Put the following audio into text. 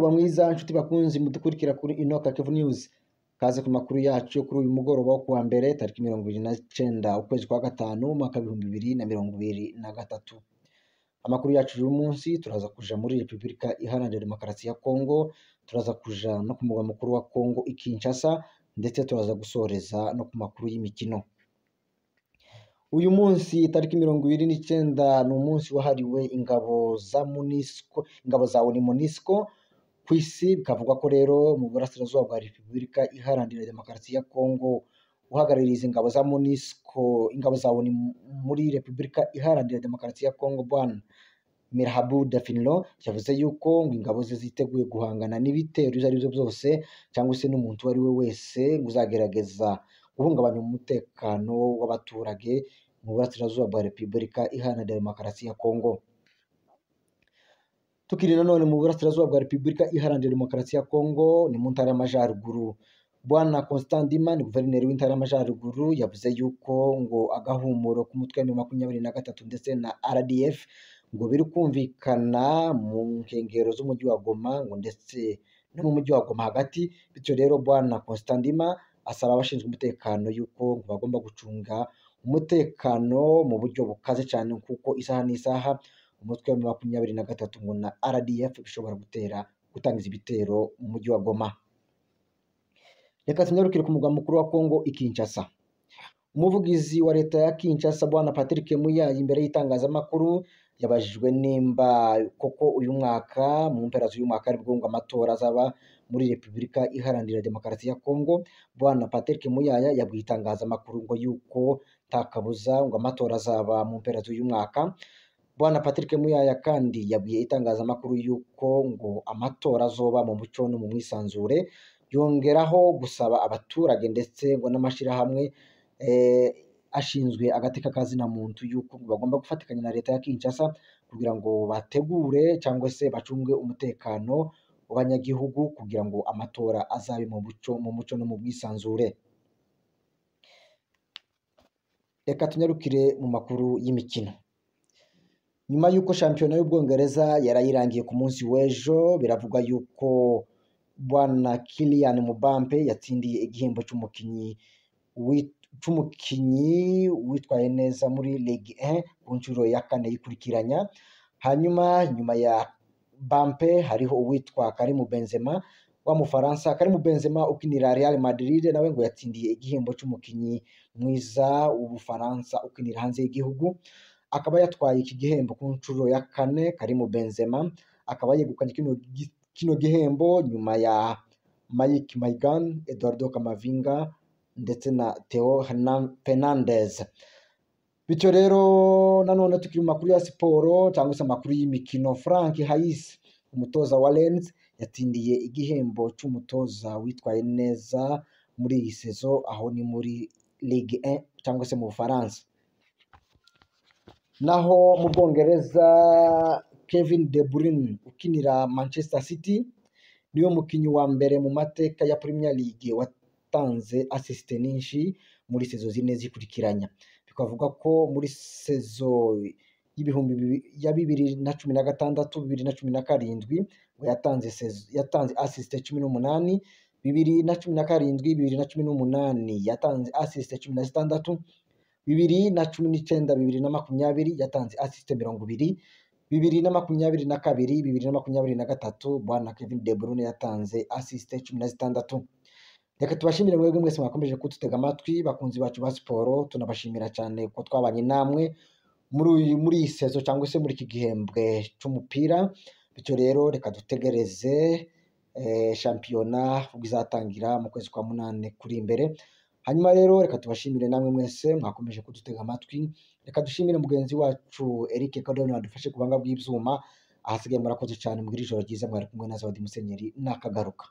Umugoroba mwiza nshuti bakunzi mudukurikira kuri INOKA Kivu News. Kaze ku makuru yacu kuri uyu mugoroba wo kuwa mbere tariki 29 ukwezi kwa gatanu mwaka 2023. Amakuru yacu uyu munsi turaza kuja muri Republika Iharanira Demokarasi ya Kongo, turaza kuja no ku mugwa mukuru wa Kongo Kinshasa, ndetse turaza gusoreza no ku makuru y'imikino. Uyu munsi tariki 29 ni umunsi wahariwe ingabo za MONUSCO, ingabo za MONUSCO kwisi. Bikavugwa ko rero mu burasirazuba bwa Republika Iharanira Demokarasi ya Kongo uhagarariza ingabo za MONUSCO, ingabo za muri Republika Iharanira Demokarasi ya Kongo, Bwana Mirhabu Dafinlo yavuze yuko ngo ingabo ze ziteguye guhangana n'ibitero ibyo ari byo byose cyangwa se n'umuntu wari we wese uzagerageza guhungabanya umutekano w'abaturage mu burasirazuba bwa Republika Iharanira Demokarasi ya Kongo. Tukiri nanone mu burasirazuba bwa Republika Iharanira Demokarasi ya Kongo, ni mu ntara y'Amajyaruguru, Bwana Constantima ni guverineri w'intara y'Amajyaruguru yavuze yuko ngo agahumuro k'umutwe wa 23 ndetse na RDF ngo biri kumvikana mu nkengero z'umujyi wa Goma ngo ndetse no mu mujyi wa Goma hagati. Bityo rero Bwana Constantima asaba abashinzwe umutekano yuko ngo bagomba gucunga umutekano mu buryo bukaze cyane, kuko isaha n'isaha umutwe wa 23 ngo na RDF bishobora gutangiza ibitero mu mujyi wa Goma. Reka tunyarukire ku mugwa mukuru wa Kongo Kinshasa. Umuvugizi wa leta ya Kinshasa Bwana Patrick Muyaya imbere y'itangazamakuru yabajijwe nimba koko uyu mwaka mu mpera z'uyu mwaka aribwo ngo amatora azaba muri Republika Iharanira Demokarasi ya Kongo. Bwana Patrick Muyaya yabwiye itangazamakuru ngo yuko takabuza ngo amatora azaba mu mpera z'uyu mwaka. Bwana Patrick Muyaya kandi yabwiye itangazamakuru yuko ngo amatora azoba mu mucyo no mu mwisanzure, yongeraho gusaba abaturage ndetse ngo n'amashirahamwe ashinzwe agateka kazina muntu yuko bagomba gufatikanya na leta ya Kinshasa kugira ngo bategure cyangwa se bacunge umutekano w'abanyagihugu kugira ngo amatora azabe mu mucyo no mu bwisanzure. Reka tunyarukire mu makuru y'imikino. Nyuma yuko shampiyona y'Ubwongereza yarayirangiye ku munsi w'ejo, biravugwa yuko Bwana Kylian Mbappe yatsindiye igihembo cy'umukinyi witwaye neza muri Ligue 1 ku nshuro ya 4 yikurikiranya. Hanyuma nyuma ya Mbappe hariho uwitwa Karim Benzema wa Mufaransa. Karim Benzema ukinira Real Madrid nawe ngo yatsindiye igihembo cy'umukinyi mwiza w'Ubufaransa ukinira hanze y'igihugu, akaba yatwaye iki gihembo ku nshuro ya 4. Karim Benzema akaba yegukanye kino gihembo nyuma ya Mike Maignan, Eduardo Camavinga ndetse na Theo Fernandez. Bityo rero nanone tukiri mu makuru ya siporo cyangwa se amakuru y'imikino, Frank Hayis umutoza wa Lens yatsindiye igihembo cy'umutoza witwaye neza muri iyi sezo, aho ni muri Ligue 1 cyangwa se mu Bufaransa. Naho mu Bwongereza, Kevin De Bruyne ukinira Manchester City niyo mukinyi wa mbere mu mateka ya Premier League watanze assist nyinshi muri sezo zine zikurikiranya. Bikavuga ko muri sezo ya 2016 2017 yatanze assist 18, 2017 2018 yatanze assist 16, 2019 2020 yatanze assist 20, 2022 2023 Bwana Kevin De Bruyne yatanze assist 16. Reka tubashimire mwebwe mwese mwakomeje kututega amatwi, bakunzi bacu ba siporo. Tunabashimira cyane ko twabanye namwe muri iyi sezo cyangwa se muri iki gihembwe cy'umupira. Bityo rero reka dutegereze shampiyona izatangira mu kwezi kwa 8 kuri imbere. Hanyuma rero reka tubashimire namwe mwese mwakomeje kudutega amatwi. Reka dushimire mugenzi wacu Eric Kadona wadufashe kubanga bw'ibyuma. Ahasigaye murakoze cyane, mugira ijoro ryiza, mwari kumwe na Zawadi Musenyeri nakagaruka.